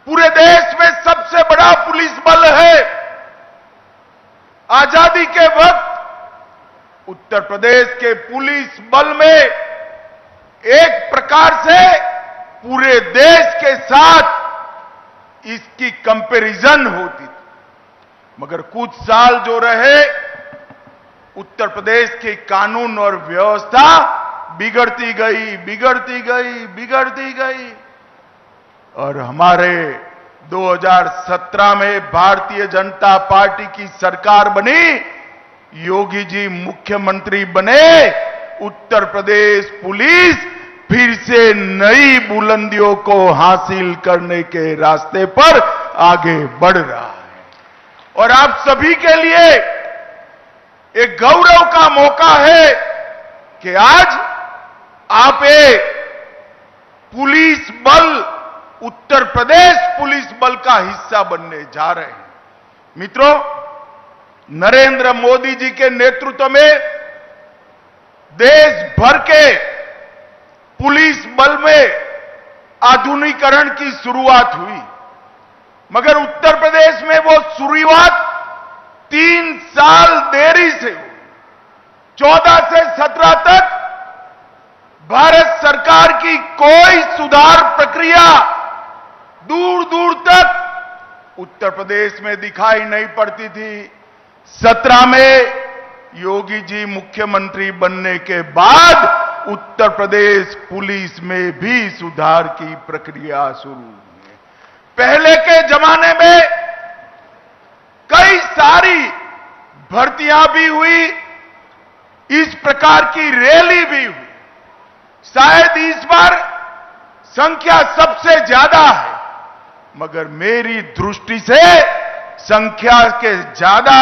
पूरे देश में सबसे बड़ा पुलिस बल है। आजादी के वक्त उत्तर प्रदेश के पुलिस बल में एक प्रकार से पूरे देश के साथ इसकी कंपैरिजन होती थी, मगर कुछ साल जो रहे उत्तर प्रदेश की कानून और व्यवस्था बिगड़ती गई और हमारे 2017 में भारतीय जनता पार्टी की सरकार बनी, योगी जी मुख्यमंत्री बने, उत्तर प्रदेश पुलिस फिर से नई बुलंदियों को हासिल करने के रास्ते पर आगे बढ़ रहा है। और आप सभी के लिए एक गौरव का मौका है कि आज आप एक पुलिस बल, उत्तर प्रदेश पुलिस बल का हिस्सा बनने जा रहे हैं। मित्रों, नरेंद्र मोदी जी के नेतृत्व में देश भर के पुलिस बल में आधुनिकीकरण की शुरुआत हुई, मगर उत्तर प्रदेश में वो शुरुआत 3 साल देरी से हुई। 14 से 17 तक भारत सरकार की कोई सुधार प्रक्रिया दूर दूर तक उत्तर प्रदेश में दिखाई नहीं पड़ती थी। 17 में योगी जी मुख्यमंत्री बनने के बाद उत्तर प्रदेश पुलिस में भी सुधार की प्रक्रिया शुरू हुई। पहले के जमाने में कई सारी भर्तियां भी हुई, इस प्रकार की रैली भी हुई। शायद इस बार संख्या सबसे ज्यादा है, मगर मेरी दृष्टि से संख्या के ज्यादा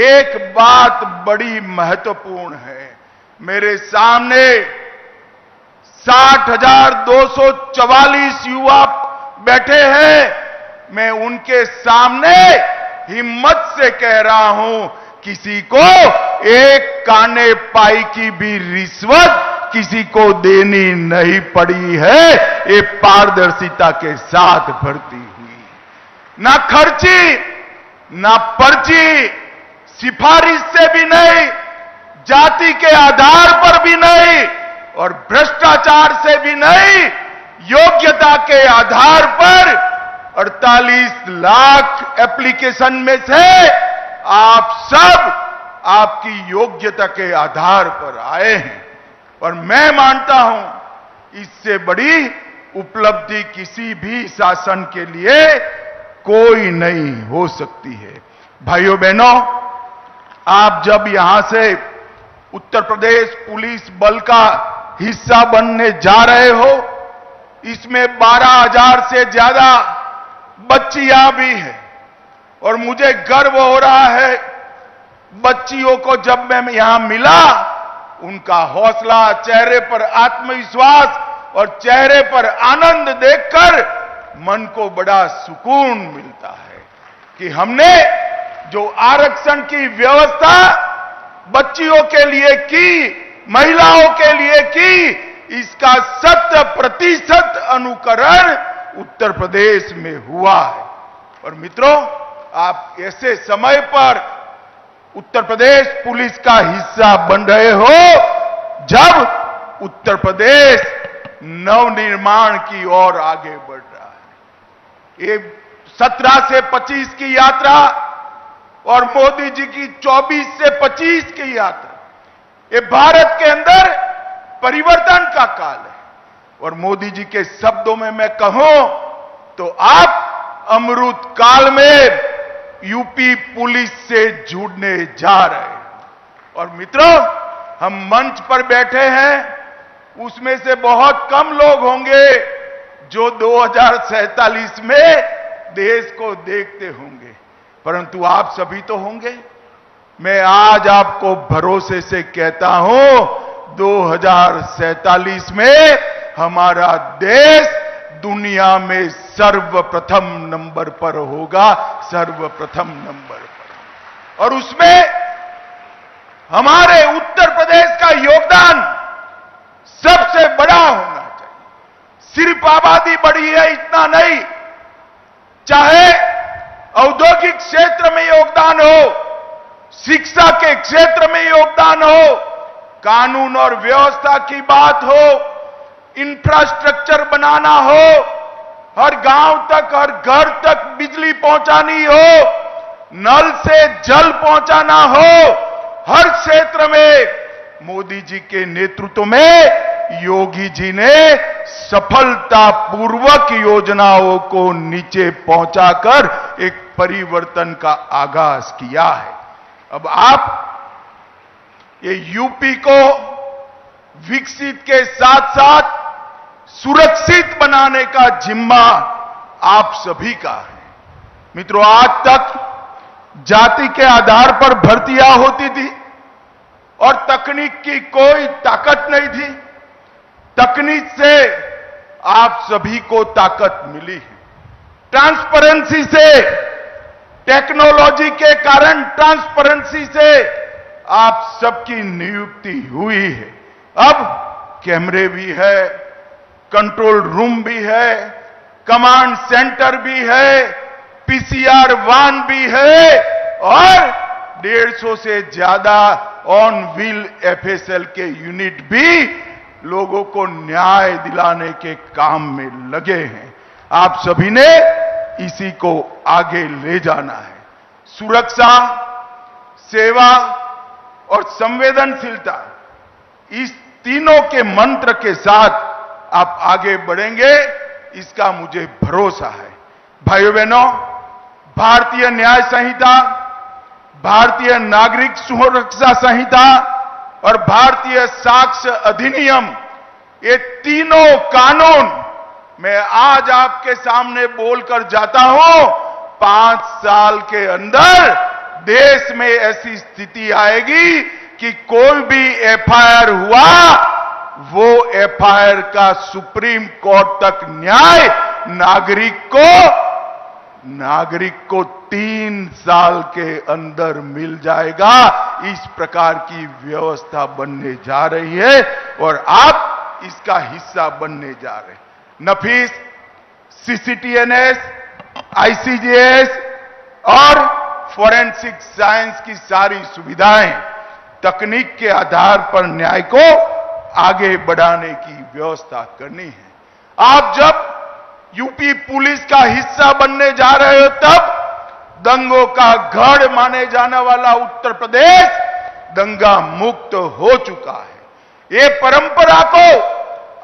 एक बात बड़ी महत्वपूर्ण है। मेरे सामने 60,244 युवा बैठे हैं। मैं उनके सामने हिम्मत से कह रहा हूं, किसी को एक काने पाई की भी रिश्वत किसी को देनी नहीं पड़ी है। ये पारदर्शिता के साथ भर्ती हुई, ना खर्ची, ना पर्ची, सिफारिश से भी नहीं, जाति के आधार पर भी नहीं और भ्रष्टाचार से भी नहीं, योग्यता के आधार पर 48 लाख एप्लीकेशन में से आप सब आपकी योग्यता के आधार पर आए हैं। और मैं मानता हूं इससे बड़ी उपलब्धि किसी भी शासन के लिए कोई नहीं हो सकती है। भाइयों बहनों, आप जब यहां से उत्तर प्रदेश पुलिस बल का हिस्सा बनने जा रहे हो, इसमें 12,000 से ज्यादा बच्चियां भी हैं और मुझे गर्व हो रहा है। बच्चियों को जब मैं यहां मिला, उनका हौसला, चेहरे पर आत्मविश्वास और चेहरे पर आनंद देखकर मन को बड़ा सुकून मिलता है कि हमने जो आरक्षण की व्यवस्था बच्चियों के लिए की, महिलाओं के लिए की, इसका 100% अनुकरण उत्तर प्रदेश में हुआ है। और मित्रों, आप ऐसे समय पर उत्तर प्रदेश पुलिस का हिस्सा बन रहे हो जब उत्तर प्रदेश नवनिर्माण की ओर आगे बढ़ रहा है। ये 17 से 25 की यात्रा और मोदी जी की 24 से 25 की यात्रा, ये भारत के अंदर परिवर्तन का काल है। और मोदी जी के शब्दों में मैं कहूं तो आप अमृत काल में यूपी पुलिस से जुड़ने जा रहे हैं। और मित्रों, हम मंच पर बैठे हैं, उसमें से बहुत कम लोग होंगे जो 2047 में देश को देखते होंगे, परंतु आप सभी तो होंगे। मैं आज आपको भरोसे से कहता हूं, 2047 में हमारा देश दुनिया में सर्वप्रथम नंबर पर होगा, सर्वप्रथम नंबर पर। और उसमें हमारे उत्तर प्रदेश का योगदान सबसे बड़ा होना चाहिए। सिर्फ आबादी बढ़ी है इतना नहीं, चाहे औद्योगिक क्षेत्र में योगदान हो, शिक्षा के क्षेत्र में योगदान हो, कानून और व्यवस्था की बात हो, इंफ्रास्ट्रक्चर बनाना हो, हर गांव तक, हर घर तक बिजली पहुंचानी हो, नल से जल पहुंचाना हो, हर क्षेत्र में मोदी जी के नेतृत्व में योगी जी ने सफलतापूर्वक योजनाओं को नीचे पहुंचाकर एक परिवर्तन का आगाज किया है। अब आप ये यूपी को विकसित के साथ साथ सुरक्षित बनाने का जिम्मा आप सभी का है। मित्रों, आज तक जाति के आधार पर भर्तियां होती थी और तकनीक की कोई ताकत नहीं थी। तकनीक से आप सभी को ताकत मिली है। ट्रांसपेरेंसी से, टेक्नोलॉजी के कारण ट्रांसपेरेंसी से आप सबकी नियुक्ति हुई है। अब कैमरे भी है, कंट्रोल रूम भी है, कमांड सेंटर भी है, पीसीआर वाहन भी है और 150 से ज्यादा ऑन व्हील एफएसएल के यूनिट भी लोगों को न्याय दिलाने के काम में लगे हैं। आप सभी ने इसी को आगे ले जाना है। सुरक्षा, सेवा और संवेदनशीलता, इस तीनों के मंत्र के साथ आप आगे बढ़ेंगे, इसका मुझे भरोसा है। भाइयों बहनों, भारतीय न्याय संहिता, भारतीय नागरिक सुरक्षा संहिता और भारतीय साक्ष्य अधिनियम, ये तीनों कानून मैं आज आपके सामने बोलकर जाता हूं। 5 साल के अंदर देश में ऐसी स्थिति आएगी कि कोई भी एफआईआर हुआ, वो एफआईआर का सुप्रीम कोर्ट तक न्याय नागरिक को 3 साल के अंदर मिल जाएगा। इस प्रकार की व्यवस्था बनने जा रही है और आप इसका हिस्सा बनने जा रहे हैं। नफीस, सीसीटीएनएस, आईसीजेएस और फोरेंसिक साइंस की सारी सुविधाएं तकनीक के आधार पर न्याय को आगे बढ़ाने की व्यवस्था करनी है। आप जब यूपी पुलिस का हिस्सा बनने जा रहे हो, तब दंगों का गढ़ माने जाने वाला उत्तर प्रदेश दंगा मुक्त हो चुका है। ये परंपरा को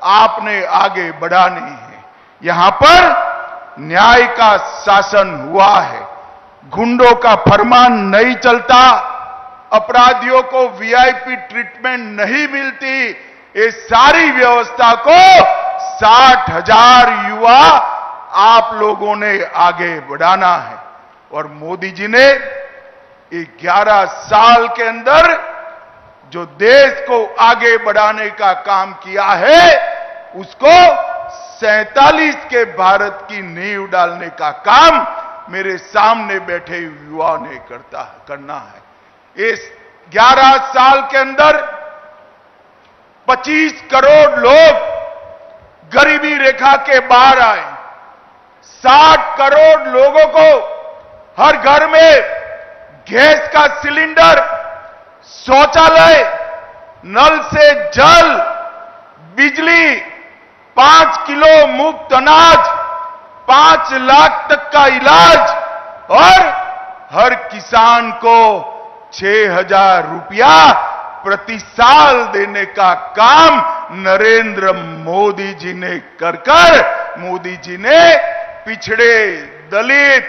आपने आगे बढ़ानी है। यहां पर न्याय का शासन हुआ है, गुंडों का फरमान नहीं चलता, अपराधियों को वीआईपी ट्रीटमेंट नहीं मिलती। ये सारी व्यवस्था को 60,000 युवा आप लोगों ने आगे बढ़ाना है और मोदी जी ने 11 साल के अंदर जो देश को आगे बढ़ाने का काम किया है, उसको 47 के भारत की नींव डालने का काम मेरे सामने बैठे युवा ने करना है। इस 11 साल के अंदर 25 करोड़ लोग गरीबी रेखा के बाहर आए। 60 करोड़ लोगों को हर घर में गैस का सिलेंडर, शौचालय, नल से जल, बिजली, 5 किलो मुफ्त अनाज, 5 लाख तक का इलाज और हर किसान को 6,000 रुपया प्रति साल देने का काम नरेंद्र मोदी जी ने कर मोदी जी ने पिछड़े, दलित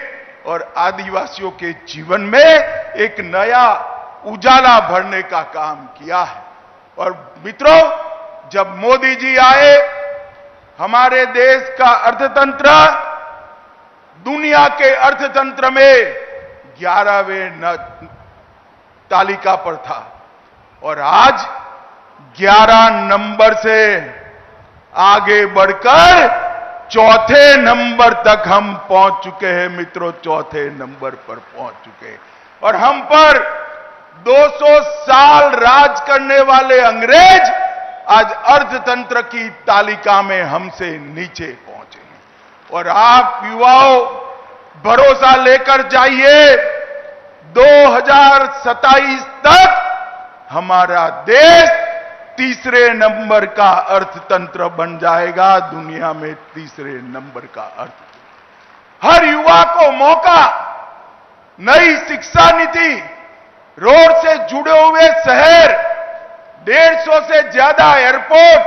और आदिवासियों के जीवन में एक नया उजाला भरने का काम किया है। और मित्रों, जब मोदी जी आए, हमारे देश का अर्थतंत्र दुनिया के अर्थतंत्र में 11वें तालिका पर था और आज 11 नंबर से आगे बढ़कर 4थे नंबर तक हम पहुंच चुके हैं। मित्रों, 4थे नंबर पर पहुंच चुके हैं और हम पर 200 साल राज करने वाले अंग्रेज आज अर्थतंत्र की तालिका में हमसे नीचे पहुंचे हैं। और आप युवाओं, भरोसा लेकर जाइए, 2027 तक हमारा देश तीसरे नंबर का अर्थतंत्र बन जाएगा, दुनिया में तीसरे नंबर का अर्थतंत्र। हर युवा को मौका, नई शिक्षा नीति, रोड से जुड़े हुए शहर, 150 से ज्यादा एयरपोर्ट,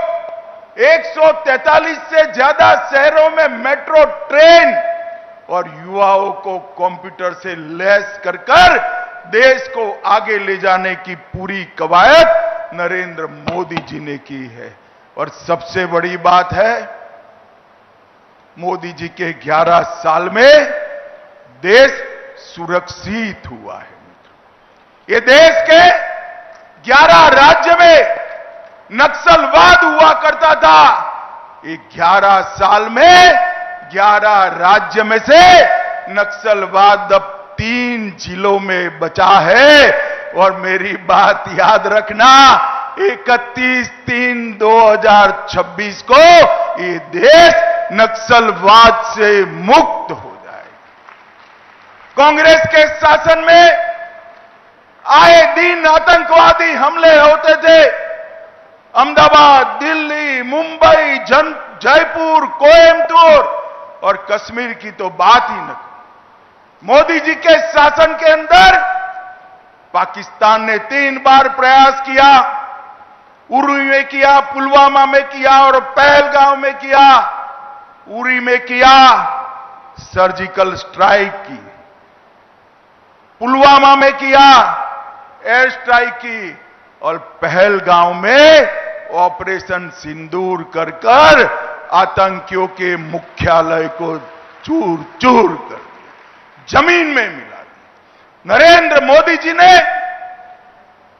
143 से ज्यादा शहरों में मेट्रो ट्रेन और युवाओं को कंप्यूटर से लैस कर देश को आगे ले जाने की पूरी कवायद नरेंद्र मोदी जी ने की है। और सबसे बड़ी बात है, मोदी जी के 11 साल में देश सुरक्षित हुआ है। ये देश के 11 राज्य में नक्सलवाद हुआ करता था, ये 11 साल में 11 राज्य में से नक्सलवाद अब 3 जिलों में बचा है। और मेरी बात याद रखना, 31/3/2026 को ये देश नक्सलवाद से मुक्त हो जाएगा। कांग्रेस के शासन में आए दिन आतंकवादी हमले होते थे। अहमदाबाद, दिल्ली, मुंबई, जयपुर, कोयम्बटूर और कश्मीर की तो बात ही न। मोदी जी के शासन के अंदर पाकिस्तान ने 3 बार प्रयास किया, उरी में किया, पुलवामा में किया और पहलगांव में किया। उरी में किया, सर्जिकल स्ट्राइक की, पुलवामा में किया, एयर स्ट्राइक की और पहलगांव में ऑपरेशन सिंदूर कर आतंकियों के मुख्यालय को चूर चूर कर दिया, जमीन में मिला दिया। नरेंद्र मोदी जी ने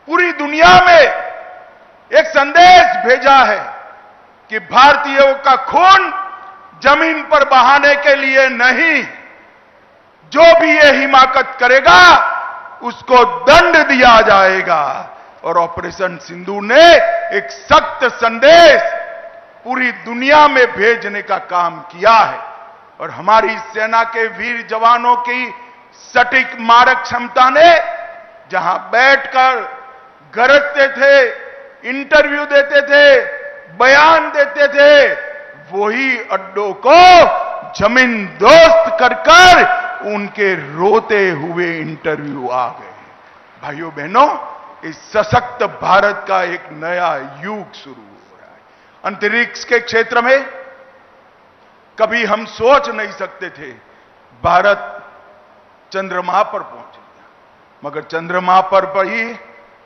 पूरी दुनिया में एक संदेश भेजा है कि भारतीयों का खून जमीन पर बहाने के लिए नहीं, जो भी ये हिमाकत करेगा उसको दंड दिया जाएगा। और ऑपरेशन सिंदूर ने एक सख्त संदेश पूरी दुनिया में भेजने का काम किया है। और हमारी सेना के वीर जवानों की सटीक मारक क्षमता ने जहां बैठकर गरजते थे, इंटरव्यू देते थे, बयान देते थे, वही अड्डों को जमीन दोस्त कर उनके रोते हुए इंटरव्यू आ गए। भाइयों बहनों, इस सशक्त भारत का एक नया युग शुरू हो रहा है। अंतरिक्ष के क्षेत्र में कभी हम सोच नहीं सकते थे भारत चंद्रमा पर पहुंचेगा, मगर चंद्रमा पर ही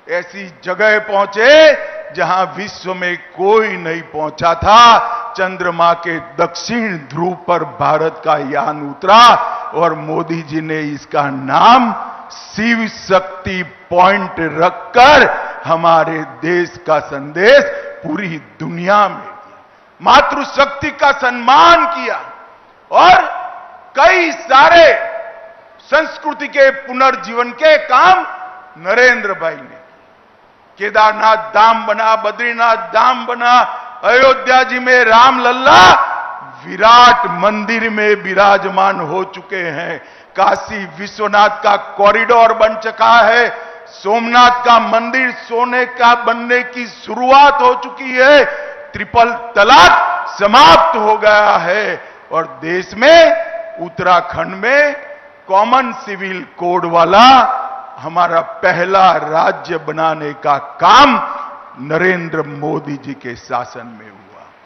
ऐसी जगह पहुंचे जहां विश्व में कोई नहीं पहुंचा था। चंद्रमा के दक्षिण ध्रुव पर भारत का यान उतरा और मोदी जी ने इसका नाम शिव शक्ति पॉइंट रखकर हमारे देश का संदेश पूरी दुनिया में दिया, मातृशक्ति का सम्मान किया और कई सारे संस्कृति के पुनर्जीवन के काम नरेंद्र भाई ने। केदारनाथ धाम बना, बद्रीनाथ धाम बना, अयोध्या जी में राम लल्ला विराट मंदिर में विराजमान हो चुके हैं, काशी विश्वनाथ का कॉरिडोर बन चुका है, सोमनाथ का मंदिर सोने का बनने की शुरुआत हो चुकी है, ट्रिपल तलाक समाप्त हो गया है और देश में उत्तराखंड में कॉमन सिविल कोड वाला हमारा पहला राज्य बनाने का काम नरेंद्र मोदी जी के शासन में हुआ।